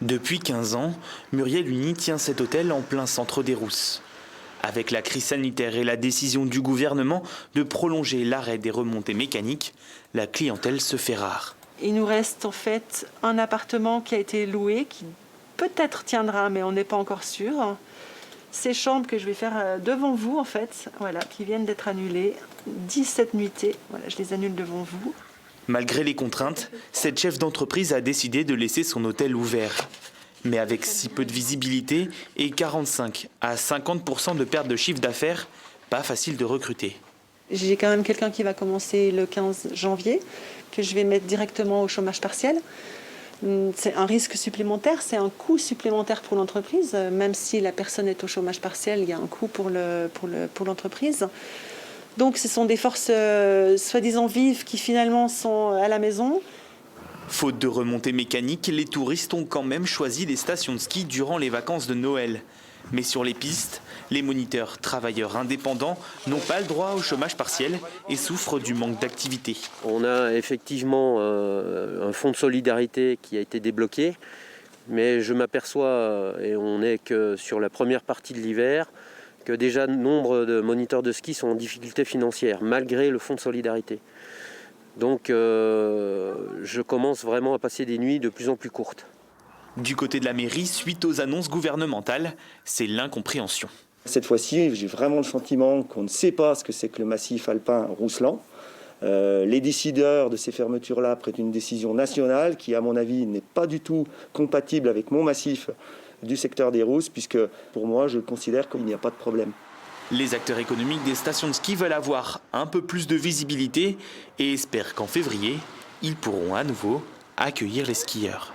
Depuis 15 ans, Muriel Uni tient cet hôtel en plein centre des Rousses. Avec la crise sanitaire et la décision du gouvernement de prolonger l'arrêt des remontées mécaniques, la clientèle se fait rare. Il nous reste en fait un appartement qui a été loué, qui peut-être tiendra, mais on n'est pas encore sûr. Ces chambres que je vais faire devant vous, en fait, voilà, qui viennent d'être annulées. 17 nuitées, voilà, je les annule devant vous. Malgré les contraintes, cette chef d'entreprise a décidé de laisser son hôtel ouvert. Mais avec si peu de visibilité et 45 à 50% de perte de chiffre d'affaires, pas facile de recruter. J'ai quand même quelqu'un qui va commencer le 15 janvier, que je vais mettre directement au chômage partiel. C'est un risque supplémentaire, c'est un coût supplémentaire pour l'entreprise. Même si la personne est au chômage partiel, il y a un coût pour l'entreprise. Donc ce sont des forces soi-disant vives qui finalement sont à la maison. Faute de remontées mécaniques, les touristes ont quand même choisi les stations de ski durant les vacances de Noël. Mais sur les pistes, les moniteurs travailleurs indépendants n'ont pas le droit au chômage partiel et souffrent du manque d'activité. On a effectivement un fonds de solidarité qui a été débloqué, mais je m'aperçois, et on n'est que sur la première partie de l'hiver, que déjà nombre de moniteurs de ski sont en difficulté financière, malgré le fonds de solidarité. Donc je commence vraiment à passer des nuits de plus en plus courtes. Du côté de la mairie, suite aux annonces gouvernementales, c'est l'incompréhension. Cette fois-ci, j'ai vraiment le sentiment qu'on ne sait pas ce que c'est que le massif alpin rousseland. Les décideurs de ces fermetures-là prennent une décision nationale qui, à mon avis, n'est pas du tout compatible avec mon massif du secteur des Rousses, puisque pour moi, je considère qu'il n'y a pas de problème. Les acteurs économiques des stations de ski veulent avoir un peu plus de visibilité et espèrent qu'en février, ils pourront à nouveau accueillir les skieurs.